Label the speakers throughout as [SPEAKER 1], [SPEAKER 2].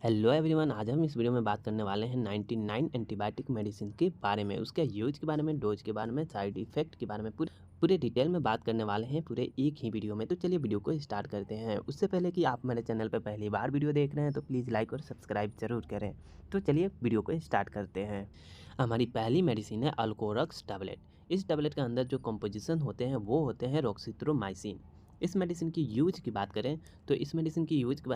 [SPEAKER 1] Hello everyone, आज हम इस वीडियो में बात करने वाले हैं 99 एंटीबायोटिक मेडिसिन के बारे में, उसके यूज के बारे में, डोज के बारे में, साइड इफेक्ट के बारे में पूरे डिटेल में बात करने वाले हैं पूरे एक ही वीडियो में। तो चलिए वीडियो को स्टार्ट करते हैं। उससे पहले कि आप मेरे चैनल पर पहली बार वीडियो देख रहे हैं तो प्लीज़ लाइक और सब्सक्राइब जरूर करें। तो चलिए वीडियो को स्टार्ट करते हैं। हमारी पहली मेडिसिन है अल्कोरक्स टैबलेट। इस टैबलेट के अंदर जो कंपोजिशन होते हैं वो होते हैं रोक्सिथ्रोमाइसिन। इस मेडिसिन की यूज की बात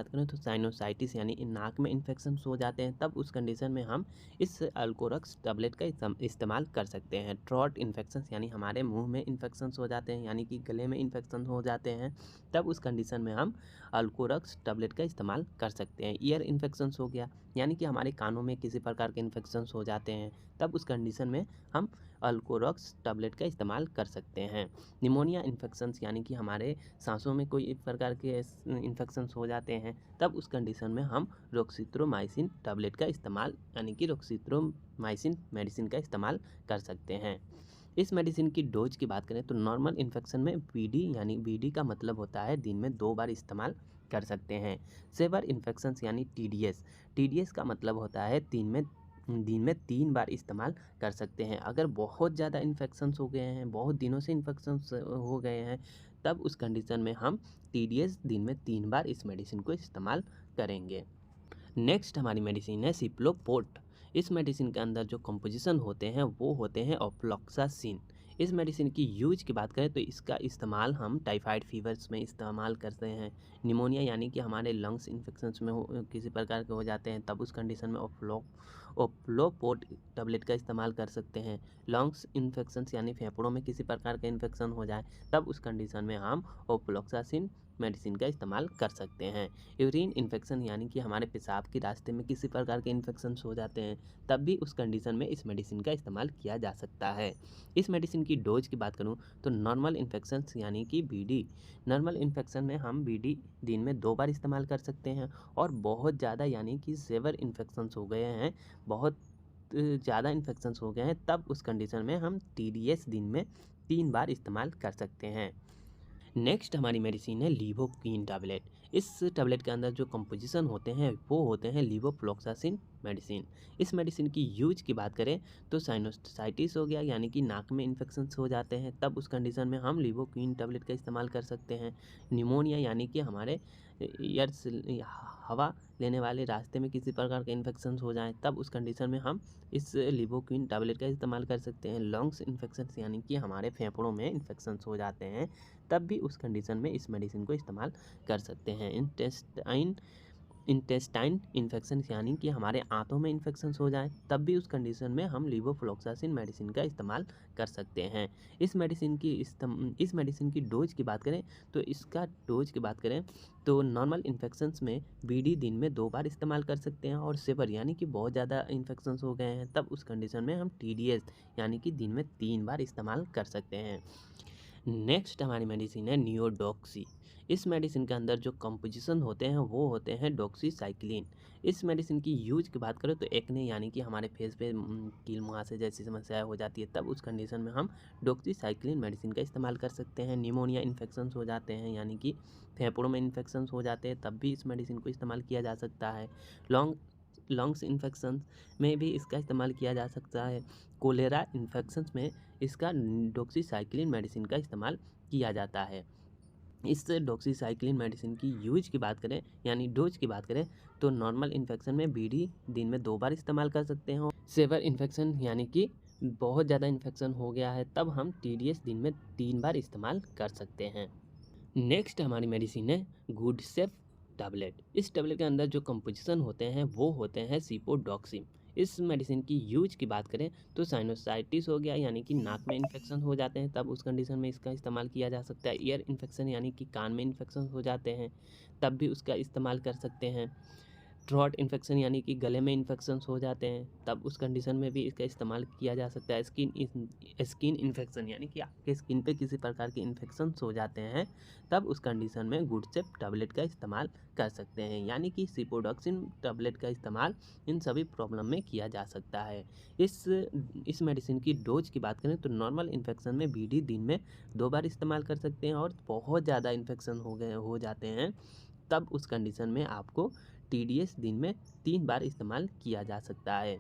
[SPEAKER 1] करें तो साइनोसाइटिस यानी नाक में इन्फेक्शन हो जाते हैं, तब उस कंडीशन में हम इस अल्कोरक्स टैबलेट का इस्तेमाल कर सकते हैं। थ्रोट इन्फेक्शन यानी हमारे मुंह में इन्फेक्शन हो जाते हैं, यानी कि गले में इन्फेक्शन हो जाते हैं, तब उस कंडीशन में हम अल्कोरक्स टैबलेट का इस्तेमाल कर सकते हैं। ईयर इन्फेक्शन हो गया, यानी कि हमारे कानों में किसी प्रकार के इन्फेक्शन हो जाते हैं, तब उस कंडीशन में हम अल्कोरक्स टैबलेट का इस्तेमाल कर सकते हैं। निमोनिया इन्फेक्शंस यानी कि हमारे सांसों में कोई एक प्रकार के इन्फेक्शंस हो जाते हैं, तब उस कंडीशन में हम रोक्सिथ्रोमाइसिन टैबलेट का इस्तेमाल यानी कि रोक्सिथ्रोमाइसिन मेडिसिन का इस्तेमाल कर सकते हैं। इस मेडिसिन की डोज की बात करें तो नॉर्मल इन्फेक्शन में बीडी यानी बीडी का मतलब होता है दिन में 2 बार इस्तेमाल कर सकते हैं। सेवर इन्फेक्शंस यानी टीडीएस, टीडीएस का मतलब होता है दिन में 3 बार इस्तेमाल कर सकते हैं। अगर बहुत ज़्यादा इन्फेक्शंस हो गए हैं, बहुत दिनों से इन्फेक्शंस हो गए हैं, तब उस कंडीशन में हम टीडीएस दिन में 3 बार इस मेडिसिन को इस्तेमाल करेंगे। नेक्स्ट हमारी मेडिसिन है सिप्लोपोर्ट। इस मेडिसिन के अंदर जो कंपोजिशन होते हैं वो होते हैं ऑफ्लॉक्सासिन। इस मेडिसिन की यूज की बात करें तो इसका इस्तेमाल हम टाइफाइड फीवर्स में इस्तेमाल करते हैं। निमोनिया यानी कि हमारे लंग्स इन्फेक्शंस में किसी प्रकार के हो जाते हैं, तब उस कंडीशन में ऑफ्लोपोर्ट टैबलेट का इस्तेमाल कर सकते हैं। लंग्स इन्फेक्शंस यानी फेफड़ों में किसी प्रकार का इन्फेक्शन हो जाए, तब उस कंडीशन में हम ऑफ्लॉक्सासिन मेडिसिन का इस्तेमाल कर सकते हैं। यूरिन इन्फेक्शन यानी कि हमारे पेशाब के रास्ते में किसी प्रकार के इन्फेक्शन हो जाते हैं, तब भी उस कंडीशन में इस मेडिसिन का इस्तेमाल किया जा सकता है। इस मेडिसिन की डोज की बात करूं तो नॉर्मल इन्फेक्शन यानी कि बीडी, नॉर्मल इन्फेक्शन में हम बीडी दिन में 2 बार इस्तेमाल कर सकते हैं। और बहुत ज़्यादा यानी कि सेवर इन्फेक्शन हो गए हैं, बहुत ज़्यादा इन्फेक्शन हो गए हैं, तब उस कंडीशन में हम टीडीएस दिन में 3 बार इस्तेमाल कर सकते हैं। नेक्स्ट हमारी मेडिसिन है लीवोक्विन टैबलेट। इस टैबलेट के अंदर जो कंपोजिशन होते हैं वो होते हैं लीवोफ्लॉक्सासिन मेडिसिन। इस मेडिसिन की यूज की बात करें तो साइनोसाइटिस हो गया, यानी कि नाक में इन्फेक्शन हो जाते हैं, तब उस कंडीशन में हम लीवोक्विन टैबलेट का इस्तेमाल कर सकते हैं। निमोनिया यानी कि हमारे ईयर्स हवा लेने वाले रास्ते में किसी प्रकार के इन्फेक्शन हो जाएं, तब उस कंडीशन में हम इस लिवोक्विन टैबलेट का इस्तेमाल कर सकते हैं। लंग्स इन्फेक्शन यानी कि हमारे फेफड़ों में इन्फेक्शन हो जाते हैं, तब भी उस कंडीशन में इस मेडिसिन को इस्तेमाल कर सकते हैं। इंटेस्टाइन इन्फेक्शन यानी कि हमारे आंतों में इन्फेक्शन हो जाए, तब भी उस कंडीशन में हम लीवोफ्लॉक्सासिन मेडिसिन का इस्तेमाल कर सकते हैं। इस मेडिसिन की डोज की बात करें तो नॉर्मल इन्फेक्शंस में बीडी दिन में 2 बार इस्तेमाल कर सकते हैं। और सेवर यानी कि बहुत ज़्यादा इन्फेक्शंस हो गए हैं, तब उस कंडीशन में हम टीडीएस यानी कि दिन में 3 बार इस्तेमाल कर सकते हैं। नेक्स्ट हमारी मेडिसिन है नियोडोक्सी। इस मेडिसिन के अंदर जो कंपोजिशन होते हैं वो होते हैं डॉक्सीसाइक्लिन। इस मेडिसिन की यूज की बात करें तो एक्ने यानी कि हमारे फेस पे कील मुहासे जैसी समस्याएं हो जाती है, तब उस कंडीशन में हम डॉक्सीसाइक्लिन मेडिसिन का इस्तेमाल कर सकते हैं। निमोनिया इन्फेक्शन हो जाते हैं, यानी कि फेफड़ों में इन्फेक्शन हो जाते हैं, तब भी इस मेडिसिन को इस्तेमाल किया जा सकता है। लंग्स इन्फेक्शन में भी इसका इस्तेमाल किया जा सकता है। कोलेरा इन्फेक्शंस में इसका डॉक्सीसाइक्लिन मेडिसिन का इस्तेमाल किया जाता है। इस डॉक्सीसाइक्लिन मेडिसिन की यूज की बात करें यानी डोज की बात करें तो नॉर्मल इन्फेक्शन में बीडी दिन में 2 बार इस्तेमाल कर सकते हैं। सेवर इन्फेक्शन यानी कि बहुत ज़्यादा इन्फेक्शन हो गया है, तब हम टीडीएस दिन में 3 बार इस्तेमाल कर सकते हैं। नेक्स्ट हमारी मेडिसिन है गुड सेफ टैबलेट। इस टैबलेट के अंदर जो कंपोजिशन होते हैं वो होते हैं सिपोडॉक्सिम। इस मेडिसिन की यूज की बात करें तो साइनोसाइटिस हो गया, यानी कि नाक में इन्फेक्शन हो जाते हैं, तब उस कंडीशन में इसका इस्तेमाल किया जा सकता है। ईयर इन्फेक्शन यानी कि कान में इन्फेक्शन हो जाते हैं, तब भी उसका इस्तेमाल कर सकते हैं। थ्रोट इन्फेक्शन यानी कि गले में इन्फेक्शन हो जाते हैं, तब उस कंडीशन में भी इसका इस्तेमाल किया जा सकता है। स्किन इन्फेक्शन यानी कि आपके स्किन पे किसी प्रकार के इन्फेक्शन हो जाते हैं, तब उस कंडीशन में गुडसेप टैबलेट का इस्तेमाल कर सकते हैं, यानी कि सिपोडॉक्सिन टैबलेट का इस्तेमाल इन सभी प्रॉब्लम में किया जा सकता है। इस मेडिसिन की डोज की बात करें तो नॉर्मल इन्फेक्शन में बीडी दिन में 2 बार इस्तेमाल कर सकते हैं। और बहुत ज़्यादा इन्फेक्शन हो जाते हैं, तब उस कंडीशन में आपको TDS दिन में 3 बार इस्तेमाल किया जा सकता है।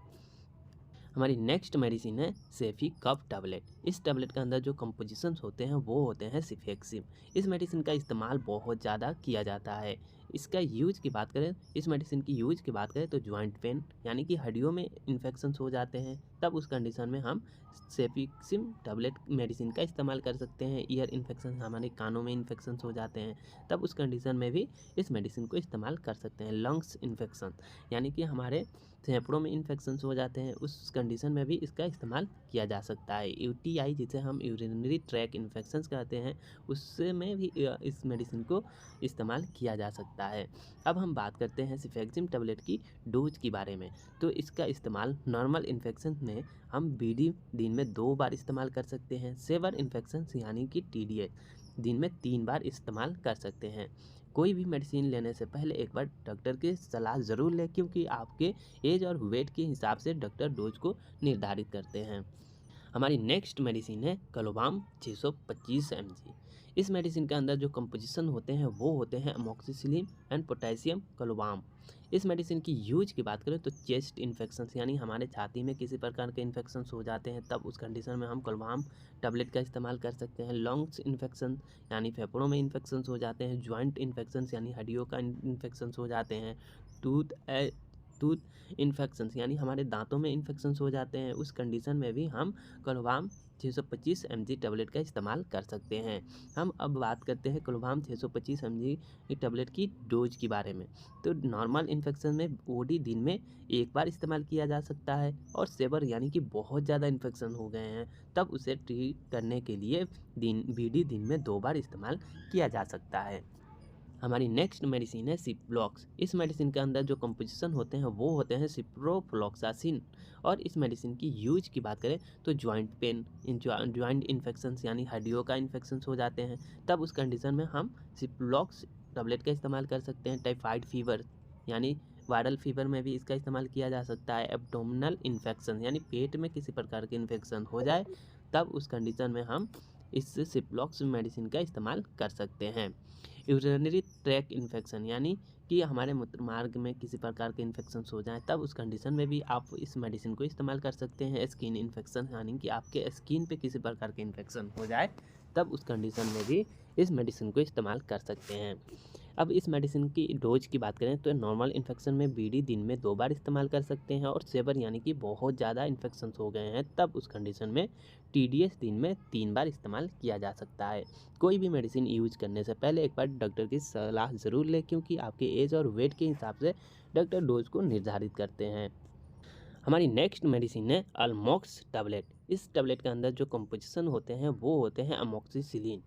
[SPEAKER 1] हमारी नेक्स्ट मेडिसिन है सेफी कफ टैबलेट। इस टैबलेट के अंदर जो कंपोजिशंस होते हैं वो होते हैं सिफेक्सिम। इस मेडिसिन का इस्तेमाल बहुत ज़्यादा किया जाता है। इसका यूज की बात करें, इस मेडिसिन की यूज की बात करें तो जॉइंट पेन यानी कि हड्डियों में इन्फेक्शंस हो जाते हैं, तब उस कंडीशन में हम सेफिक्सिम टैबलेट मेडिसिन का इस्तेमाल कर सकते हैं। ईयर इन्फेक्शन, हमारे कानों में इन्फेक्शंस हो जाते हैं, तब उस कंडीशन में भी इस मेडिसिन को इस्तेमाल कर सकते हैं। लंग्स इन्फेक्शन यानी कि हमारे फेफड़ों में इन्फेक्शंस हो जाते हैं, उस कंडीशन में भी इसका इस्तेमाल किया जा सकता है। UTI जिसे हम यूरिनरी ट्रैक इन्फेक्शंस कहते हैं, उससे में भी इस मेडिसिन को इस्तेमाल किया जा सकता है। अब हम बात करते हैं सिफेक्सिम टैबलेट की डोज के बारे में। तो इसका इस्तेमाल नॉर्मल इन्फेक्शन में हम BD दिन में 2 बार इस्तेमाल कर सकते हैं। सेवर इन्फेक्शंस यानी कि TDS दिन में 3 बार इस्तेमाल कर सकते हैं। कोई भी मेडिसिन लेने से पहले एक बार डॉक्टर की सलाह ज़रूर लें, क्योंकि आपके एज और वेट के हिसाब से डॉक्टर डोज को निर्धारित करते हैं। हमारी नेक्स्ट मेडिसिन है क्लोबाम 625 mg। इस मेडिसिन के अंदर जो कंपोजिशन होते हैं वो होते हैं अमोक्सिसिलिन एंड पोटेशियम क्लोबाम। इस मेडिसिन की यूज की बात करें तो चेस्ट इन्फेक्शंस यानी हमारे छाती में किसी प्रकार के इन्फेक्शंस हो जाते हैं, तब उस कंडीशन में हम क्लोबाम टैबलेट का इस्तेमाल कर सकते हैं। लंग्स इन्फेक्शन यानी फेफड़ों में इन्फेक्शंस हो जाते हैं। जॉइंट इन्फेक्शंस यानी हड्डियों का इन्फेक्शंस हो जाते हैं। टूथ इन्फेक्शंस यानी हमारे दांतों में इन्फेक्शंस हो जाते हैं, उस कंडीशन में भी हम क्लोबाम 625 mg टैबलेट का इस्तेमाल कर सकते हैं। हम अब बात करते हैं क्लोबाम 625 mg टैबलेट की डोज के बारे में। तो नॉर्मल इन्फेक्शन में OD दिन में 1 बार इस्तेमाल किया जा सकता है, और सेवर यानी कि बहुत ज़्यादा इन्फेक्शन हो गए हैं, तब उसे ट्रीट करने के लिए BD दिन में 2 बार इस्तेमाल किया जा सकता है। हमारी नेक्स्ट मेडिसिन है सिप्रोफ्लॉक्स। इस मेडिसिन के अंदर जो कंपोजिशन होते हैं वो होते हैं सिप्रोफ्लॉक्सासिन। और इस मेडिसिन की यूज की बात करें तो जॉइंट पेन, जॉइंट इन्फेक्शंस यानी हड्डियों का इन्फेक्शंस हो जाते हैं, तब उस कंडीशन में हम सिप्रोफ्लॉक्स टैबलेट का इस्तेमाल कर सकते हैं। टाइफाइड फीवर यानी वायरल फीवर में भी इसका इस्तेमाल किया जा सकता है। एब्डोमिनल इन्फेक्शन यानी पेट में किसी प्रकार के इन्फेक्शन हो जाए, तब उस कंडीशन में हम इस सिप्रोफ्लॉक्स मेडिसिन का इस्तेमाल कर सकते हैं। यूरिनरी ट्रैक इन्फेक्शन यानी कि हमारे मूत्र मार्ग में किसी प्रकार के इन्फेक्शन हो जाएं, तब उस कंडीशन में भी आप इस मेडिसिन को इस्तेमाल कर सकते हैं। स्किन इन्फेक्शन यानी कि आपके स्किन पे किसी प्रकार के इन्फेक्शन हो जाए, तब उस कंडीशन में भी इस मेडिसिन को इस्तेमाल कर सकते हैं। अब इस मेडिसिन की डोज की बात करें तो नॉर्मल इन्फेक्शन में BD दिन में 2 बार इस्तेमाल कर सकते हैं, और सेवर यानी कि बहुत ज़्यादा इन्फेक्शंस हो गए हैं, तब उस कंडीशन में TDS दिन में 3 बार इस्तेमाल किया जा सकता है। कोई भी मेडिसिन यूज करने से पहले एक बार डॉक्टर की सलाह ज़रूर लें, क्योंकि आपके एज और वेट के हिसाब से डॉक्टर डोज को निर्धारित करते हैं। हमारी नेक्स्ट मेडिसिन है अल्मोक्स टैबलेट। इस टैबलेट के अंदर जो कंपोजिशन होते हैं वो होते हैं अमोक्सिसिलिन।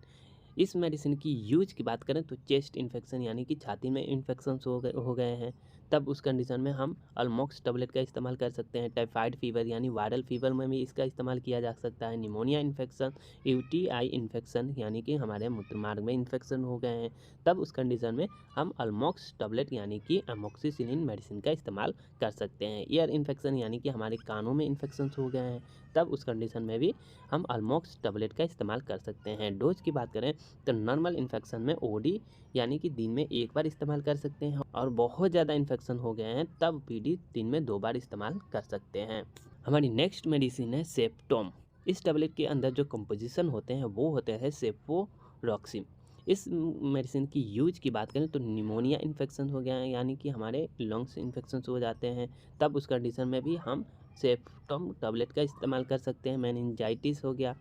[SPEAKER 1] इस मेडिसिन की यूज की बात करें तो चेस्ट इन्फेक्शन यानी कि छाती में इन्फेक्शंस हो गए हैं, तब उस कंडीशन में हम अल्मोक्स टैबलेट का इस्तेमाल कर सकते हैं। टाइफाइड फीवर यानी वायरल फीवर में भी इसका इस्तेमाल किया जा सकता है। निमोनिया इन्फेक्शन, UTI इन्फेक्शन यानी कि हमारे मूत्र मार्ग में इन्फेक्शन हो गए हैं, तब उस कंडीशन में हम अल्मोक्स टैबलेट यानी कि अमोक्सिसिलिन मेडिसिन का इस्तेमाल कर सकते हैं। ईयर इन्फेक्शन यानी कि हमारे कानों में इन्फेक्शन हो गए हैं, तब उस कंडीशन में भी हम अल्मोक्स टैबलेट का इस्तेमाल कर सकते हैं। डोज की बात करें तो नॉर्मल इन्फेक्शन में OD यानी कि दिन में 1 बार इस्तेमाल कर सकते हैं, और बहुत ज़्यादा इन्फेक्शन हो गए हैं तब BD दिन में 2 बार इस्तेमाल कर सकते हैं। हमारी नेक्स्ट मेडिसिन है सेप्टोम। इस टैबलेट के अंदर जो कंपोजिशन होते हैं वो होते हैं सेफोरॉक्सिम। इस मेडिसिन की यूज की बात करें तो निमोनिया इन्फेक्शन हो गया है यानी कि हमारे लंग्स इन्फेक्शन हो जाते हैं, तब उस कंडीशन में भी हम सेप्टोम टैबलेट का इस्तेमाल कर सकते हैं। मेनिंजाइटिस हो गया,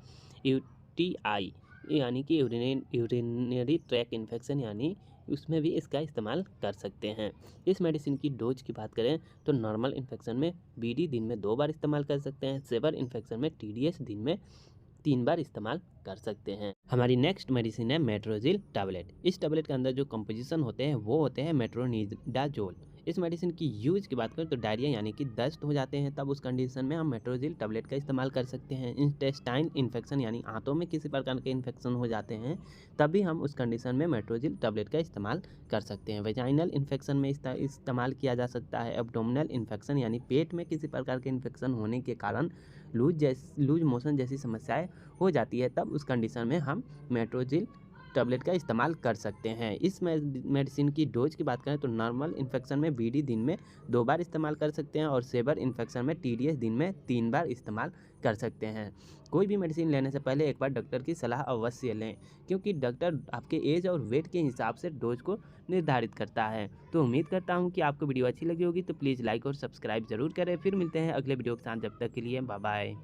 [SPEAKER 1] UTI यानी कि यूरिनरी ट्रैक इन्फेक्शन यानी उसमें भी इसका इस्तेमाल कर सकते हैं। इस मेडिसिन की डोज की बात करें तो नॉर्मल इन्फेक्शन में BD दिन में 2 बार इस्तेमाल कर सकते हैं। सेवर इन्फेक्शन में TDS दिन में 3 बार इस्तेमाल कर सकते हैं। हमारी नेक्स्ट मेडिसिन है मेट्रोजिल टैबलेट। इस टैबलेट के अंदर जो कंपोजिशन होते हैं वो होते हैं मेट्रोनिडाजोल। इस मेडिसिन की यूज की बात करें तो डायरिया यानी कि दस्त हो जाते हैं, तब उस कंडीशन में हम मेट्रोजिल टैबलेट का इस्तेमाल कर सकते हैं। इंटेस्टाइन इन्फेक्शन यानी आंतों में किसी प्रकार के इन्फेक्शन हो जाते हैं, तब भी हम उस कंडीशन में मेट्रोजिल टैबलेट का इस्तेमाल कर सकते हैं। वेजाइनल इन्फेक्शन में इस्तेमाल किया जा सकता है। एब्डोमिनल इन्फेक्शन यानी पेट में किसी प्रकार के इन्फेक्शन होने के कारण लूज मोशन जैसी समस्याएं हो जाती है, तब उस कंडीशन में हम मेट्रोजिल टैबलेट का इस्तेमाल कर सकते हैं। इस मेडिसिन की डोज की बात करें तो नॉर्मल इन्फेक्शन में बीडी दिन में 2 बार इस्तेमाल कर सकते हैं और सेवर इन्फेक्शन में टीडीएस दिन में 3 बार इस्तेमाल कर सकते हैं। कोई भी मेडिसिन लेने से पहले एक बार डॉक्टर की सलाह अवश्य लें, क्योंकि डॉक्टर आपके एज और वेट के हिसाब से डोज को निर्धारित करता है। तो उम्मीद करता हूँ कि आपको वीडियो अच्छी लगी होगी, तो प्लीज़ लाइक और सब्सक्राइब ज़रूर करें। फिर मिलते हैं अगले वीडियो के साथ, जब तक के लिए बाय बाय।